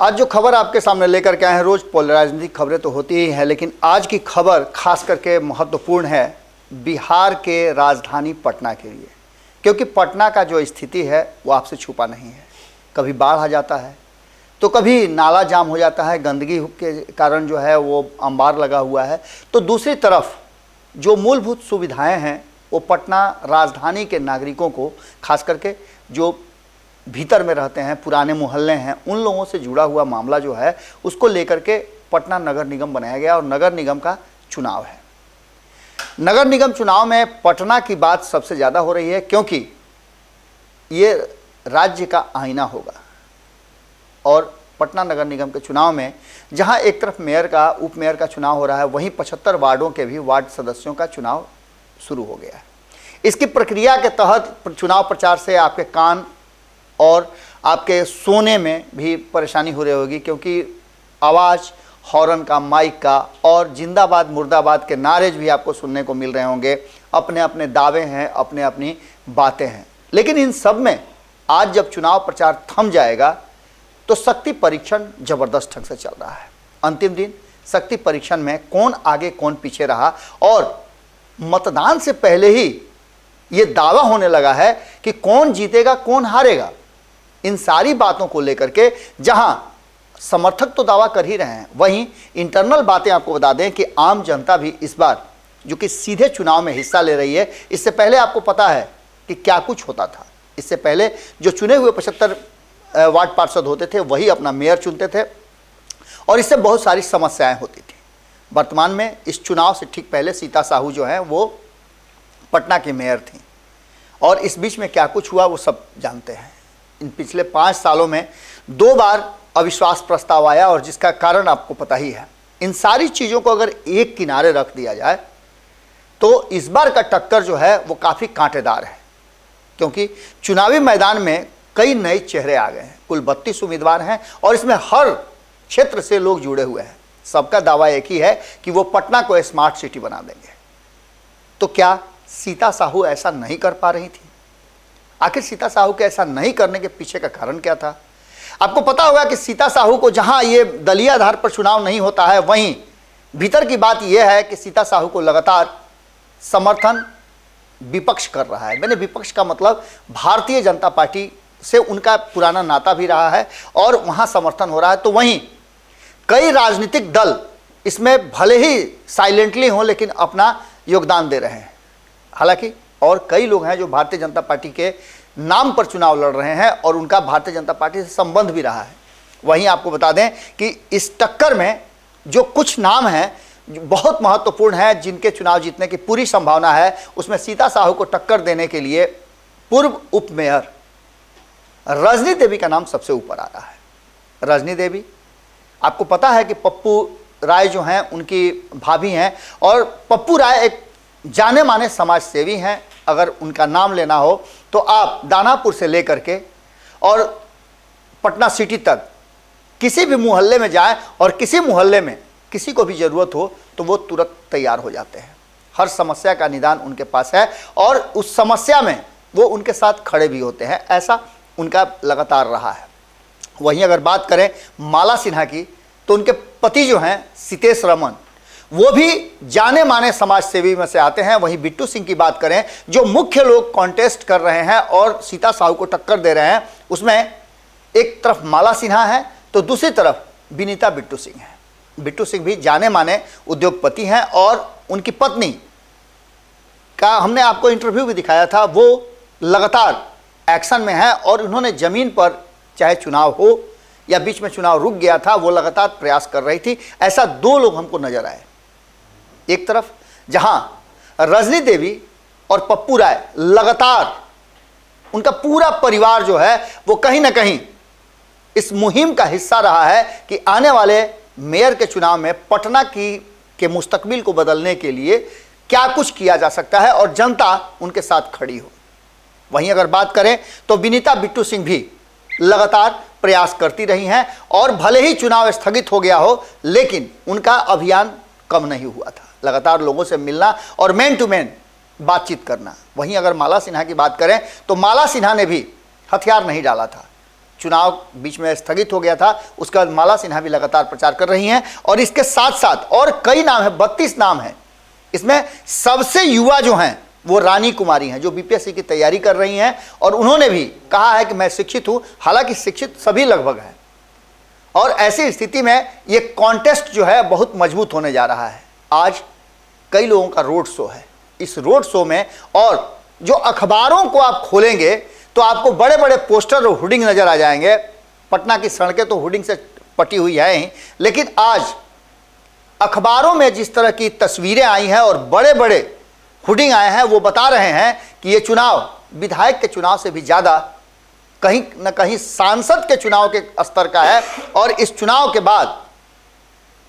आज जो खबर आपके सामने लेकर के आए हैं, रोज राजनीतिक खबरें तो होती ही हैं, लेकिन आज की खबर खास करके महत्वपूर्ण है बिहार के राजधानी पटना के लिए, क्योंकि पटना का जो स्थिति है वो आपसे छुपा नहीं है। कभी बाढ़ आ जाता है तो कभी नाला जाम हो जाता है, गंदगी के कारण जो है वो अंबार लगा हुआ है, तो दूसरी तरफ जो मूलभूत सुविधाएं हैं वो पटना राजधानी के नागरिकों को, खास करके जो भीतर में रहते हैं, पुराने मोहल्ले हैं, उन लोगों से जुड़ा हुआ मामला जो है उसको लेकर के पटना नगर निगम बनाया गया और नगर निगम का चुनाव है। नगर निगम चुनाव में पटना की बात सबसे ज़्यादा हो रही है, क्योंकि ये राज्य का आईना होगा। और पटना नगर निगम के चुनाव में जहां एक तरफ मेयर का, उप मेयर का चुनाव हो रहा है, वहीं 75 वार्डों के भी वार्ड सदस्यों का चुनाव शुरू हो गया है। इसकी प्रक्रिया के तहत चुनाव प्रचार से आपके कान और आपके सोने में भी परेशानी हो रही होगी, क्योंकि आवाज़ हॉर्न का, माइक का और जिंदाबाद मुर्दाबाद के नारे भी आपको सुनने को मिल रहे होंगे। अपने अपने दावे हैं, अपने अपनी बातें हैं, लेकिन इन सब में आज जब चुनाव प्रचार थम जाएगा तो शक्ति परीक्षण जबरदस्त ढंग से चल रहा है। अंतिम दिन शक्ति परीक्षण में कौन आगे कौन पीछे रहा, और मतदान से पहले ही ये दावा होने लगा है कि कौन जीतेगा कौन हारेगा। इन सारी बातों को लेकर के जहां समर्थक तो दावा कर ही रहे हैं, वहीं इंटरनल बातें आपको बता दें कि आम जनता भी इस बार जो कि सीधे चुनाव में हिस्सा ले रही है। इससे पहले आपको पता है कि क्या कुछ होता था। इससे पहले जो चुने हुए 75 वार्ड पार्षद होते थे वही अपना मेयर चुनते थे और इससे बहुत सारी समस्याएं होती थी। वर्तमान में इस चुनाव से ठीक पहले सीता साहू जो हैं वो पटना की मेयर थी, और इस बीच में क्या कुछ हुआ वो सब जानते हैं। इन पिछले 5 सालों में 2 बार अविश्वास प्रस्ताव आया, और जिसका कारण आपको पता ही है। इन सारी चीज़ों को अगर एक किनारे रख दिया जाए तो इस बार का टक्कर जो है वो काफ़ी कांटेदार है, क्योंकि चुनावी मैदान में कई नए चेहरे आ गए हैं। कुल 32 उम्मीदवार हैं और इसमें हर क्षेत्र से लोग जुड़े हुए हैं। सबका दावा एक ही है कि वो पटना को स्मार्ट सिटी बना देंगे। तो क्या सीता साहू ऐसा नहीं कर पा रही थी? आखिर सीता साहू के ऐसा नहीं करने के पीछे का कारण क्या था? आपको पता होगा कि सीता साहू को जहां ये दलीय आधार पर चुनाव नहीं होता है, वहीं भीतर की बात यह है कि सीता साहू को लगातार समर्थन विपक्ष कर रहा है। मैंने विपक्ष का मतलब भारतीय जनता पार्टी से उनका पुराना नाता भी रहा है और वहां समर्थन हो रहा है। तो वहीं कई राजनीतिक दल इसमें भले ही साइलेंटली हों लेकिन अपना योगदान दे रहे हैं। हालांकि और कई लोग हैं जो भारतीय जनता पार्टी के नाम पर चुनाव लड़ रहे हैं और उनका भारतीय जनता पार्टी से संबंध भी रहा है। वहीं आपको बता दें कि इस टक्कर में जो कुछ नाम हैं जो बहुत महत्वपूर्ण है, जिनके चुनाव जीतने की पूरी संभावना है, उसमें सीता साहू को टक्कर देने के लिए पूर्व उप मेयर रजनी देवी का नाम सबसे ऊपर आ रहा है। रजनी देवी, आपको पता है कि पप्पू राय जो हैं उनकी भाभी हैं, और पप्पू राय एक जाने माने समाज सेवी हैं। अगर उनका नाम लेना हो तो आप दानापुर से लेकर के और पटना सिटी तक किसी भी मोहल्ले में जाएं और किसी मोहल्ले में किसी को भी ज़रूरत हो तो वो तुरंत तैयार हो जाते हैं। हर समस्या का निदान उनके पास है और उस समस्या में वो उनके साथ खड़े भी होते हैं। ऐसा उनका लगातार रहा है। वहीं अगर बात करें माला सिन्हा की, तो उनके पति जो हैं सितेश रमन, वो भी जाने माने समाज सेवी में से आते हैं। वहीं बिट्टू सिंह की बात करें, जो मुख्य लोग कॉन्टेस्ट कर रहे हैं और सीता साहू को टक्कर दे रहे हैं, उसमें एक तरफ माला सिन्हा है तो दूसरी तरफ विनीता बिट्टू सिंह है। बिट्टू सिंह भी जाने माने उद्योगपति हैं और उनकी पत्नी का हमने आपको इंटरव्यू भी दिखाया था, वो लगातार एक्शन में है और उन्होंने ज़मीन पर चाहे चुनाव हो या बीच में चुनाव रुक गया था, वो लगातार प्रयास कर रही थी। ऐसा 2 लोग हमको नजर आए। एक तरफ जहां रजनी देवी और पप्पू राय लगातार, उनका पूरा परिवार जो है वो कहीं ना कहीं इस मुहिम का हिस्सा रहा है कि आने वाले मेयर के चुनाव में पटना के मुस्तकबिल को बदलने के लिए क्या कुछ किया जा सकता है और जनता उनके साथ खड़ी हो। वहीं अगर बात करें तो विनीता बिट्टू सिंह भी लगातार प्रयास करती रही हैं और भले ही चुनाव स्थगित हो गया हो, लेकिन उनका अभियान कम नहीं हुआ था। लगातार लोगों से मिलना और मैन टू मैन बातचीत करना। वहीं अगर माला सिन्हा की बात करें तो माला सिन्हा ने भी हथियार नहीं डाला था। चुनाव बीच में स्थगित हो गया था, उसके बाद माला सिन्हा भी लगातार प्रचार कर रही हैं और इसके साथ साथ और कई नाम हैं, 32 नाम हैं। इसमें सबसे युवा जो हैं वो रानी कुमारी हैं, जो बीपीएससी की तैयारी कर रही हैं और उन्होंने भी कहा है कि मैं शिक्षित हूं। हालांकि शिक्षित सभी लगभग हैं और ऐसी स्थिति में ये कॉन्टेस्ट जो है बहुत मजबूत होने जा रहा है। आज कई लोगों का रोड शो है। इस रोड शो में और जो अखबारों को आप खोलेंगे तो आपको बड़े बड़े पोस्टर और होर्डिंग नजर आ जाएंगे। पटना की सड़कें तो होर्डिंग से पटी हुई है ही, लेकिन आज अखबारों में जिस तरह की तस्वीरें आई हैं और बड़े बड़े होर्डिंग आए हैं, वो बता रहे हैं कि ये चुनाव विधायक के चुनाव से भी ज़्यादा कहीं न कहीं सांसद के चुनाव के स्तर का है। और इस चुनाव के बाद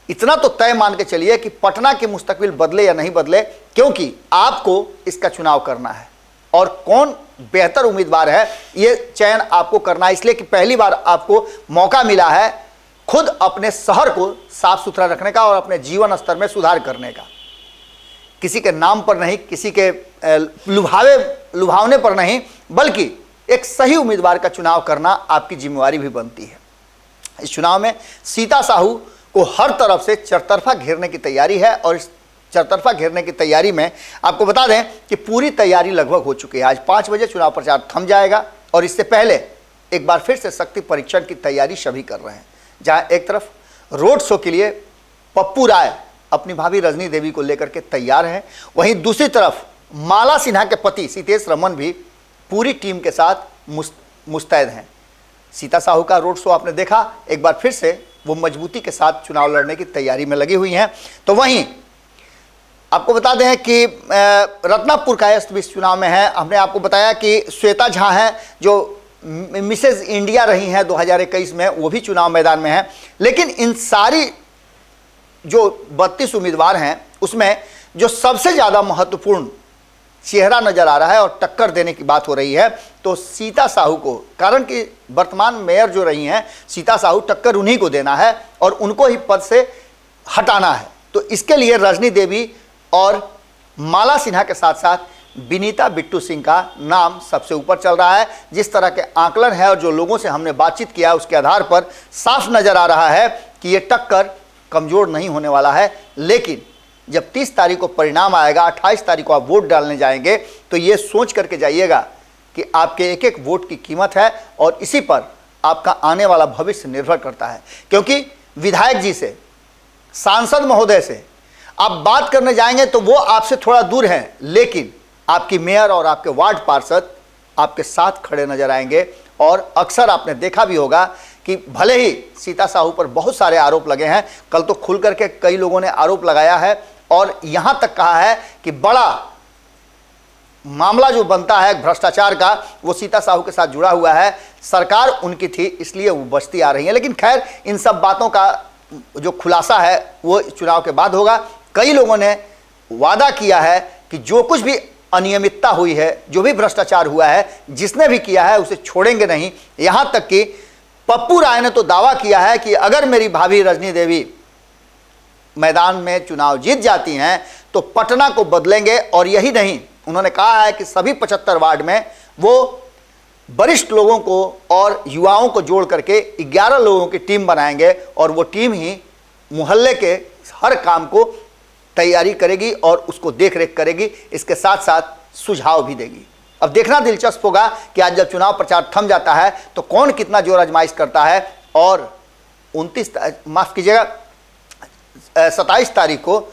इतना तो तय मान के चलिए कि पटना की मुस्तकबिल बदले या नहीं बदले, क्योंकि आपको इसका चुनाव करना है और कौन बेहतर उम्मीदवार है ये चयन आपको करना है। इसलिए कि पहली बार आपको मौका मिला है खुद अपने शहर को साफ सुथरा रखने का और अपने जीवन स्तर में सुधार करने का। किसी के नाम पर नहीं, किसी के लुभावने पर नहीं, बल्कि एक सही उम्मीदवार का चुनाव करना आपकी जिम्मेवारी भी बनती है। इस चुनाव में सीता साहू को हर तरफ से चरतरफा घेरने की तैयारी है और इस चरतरफा घेरने की तैयारी में आपको बता दें कि पूरी तैयारी लगभग हो चुकी है। आज 5 बजे चुनाव प्रचार थम जाएगा और इससे पहले एक बार फिर से शक्ति परीक्षण की तैयारी सभी कर रहे हैं, जहां एक तरफ रोड शो के लिए पप्पू राय अपनी भाभी रजनी देवी को लेकर के तैयार हैं, वहीं दूसरी तरफ माला सिन्हा के पति सीतेश रमन भी पूरी टीम के साथ मुस्तैद हैं। सीता साहू का रोड शो आपने देखा, एक बार फिर से वो मजबूती के साथ चुनाव लड़ने की तैयारी में लगी हुई हैं। तो वहीं आपको बता दें कि रत्नापुर का अस्त भी इस चुनाव में है। हमने आपको बताया कि श्वेता झा हैं जो मिसेज इंडिया रही हैं 2021 में, वो भी चुनाव मैदान में है। लेकिन इन सारी जो 32 उम्मीदवार हैं उसमें जो सबसे ज़्यादा महत्वपूर्ण चेहरा नजर आ रहा है और टक्कर देने की बात हो रही है तो सीता साहू को, कारण कि वर्तमान मेयर जो रही हैं सीता साहू, टक्कर उन्हीं को देना है और उनको ही पद से हटाना है। तो इसके लिए रजनी देवी और माला सिन्हा के साथ साथ विनीता बिट्टू सिंह का नाम सबसे ऊपर चल रहा है। जिस तरह के आकलन है और जो लोगों से हमने बातचीत किया उसके आधार पर साफ नजर आ रहा है कि ये टक्कर कमज़ोर नहीं होने वाला है। लेकिन जब 30 तारीख को परिणाम आएगा, 28 तारीख को आप वोट डालने जाएंगे, तो ये सोच करके जाइएगा कि आपके एक एक वोट की कीमत है और इसी पर आपका आने वाला भविष्य निर्भर करता है। क्योंकि विधायक जी से, सांसद महोदय से आप बात करने जाएंगे तो वो आपसे थोड़ा दूर हैं, लेकिन आपकी मेयर और आपके वार्ड पार्षद आपके साथ खड़े नजर आएंगे। और अक्सर आपने देखा भी होगा कि भले ही सीता साहू पर बहुत सारे आरोप लगे हैं, कल तो खुल करके कई लोगों ने आरोप लगाया है और यहां तक कहा है कि बड़ा मामला जो बनता है भ्रष्टाचार का वो सीता साहू के साथ जुड़ा हुआ है। सरकार उनकी थी इसलिए वो बचती आ रही है। लेकिन खैर, इन सब बातों का जो खुलासा है वो चुनाव के बाद होगा। कई लोगों ने वादा किया है कि जो कुछ भी अनियमितता हुई है, जो भी भ्रष्टाचार हुआ है, जिसने भी किया है उसे छोड़ेंगे नहीं। यहां तक कि पप्पू राय ने तो दावा किया है कि अगर मेरी भाभी रजनी देवी मैदान में चुनाव जीत जाती हैं तो पटना को बदलेंगे। और यही नहीं, उन्होंने कहा है कि सभी 75 वार्ड में वो वरिष्ठ लोगों को और युवाओं को जोड़ करके 11 लोगों की टीम बनाएंगे और वो टीम ही मोहल्ले के हर काम को तैयारी करेगी और उसको देख रेख करेगी, इसके साथ साथ सुझाव भी देगी। अब देखना दिलचस्प होगा कि आज जब चुनाव प्रचार थम जाता है तो कौन कितना जोर आजमाइश करता है। और 27 तारीख को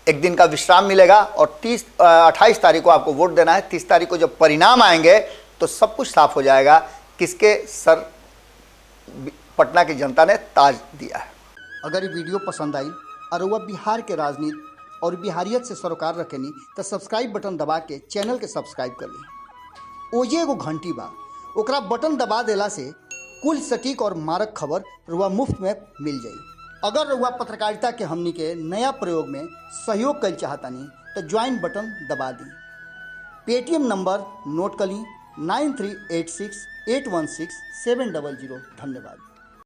एक दिन का विश्राम मिलेगा और 28 तारीख को आपको वोट देना है। 30 तारीख को जब परिणाम आएंगे तो सब कुछ साफ हो जाएगा किसके सर पटना की जनता ने ताज दिया है। अगर ये वीडियो पसंद आई और वह बिहार के राजनीति और बिहारियत से सरोकार रखेनी तो सब्सक्राइब बटन दबा के चैनल के सब्सक्राइब कर ली। ओजे एगो घंटी बा, ओकरा बटन दबा देला से कुल सटीक और मारक खबर रुआ मुफ्त में मिल जाई। अगर रुआ पत्रकारिता के हमनी के नया प्रयोग में सहयोग कर चाहतानी तो ज्वाइन बटन दबा दी। पेटीएम नंबर नोट कर ली 9386816700। धन्यवाद।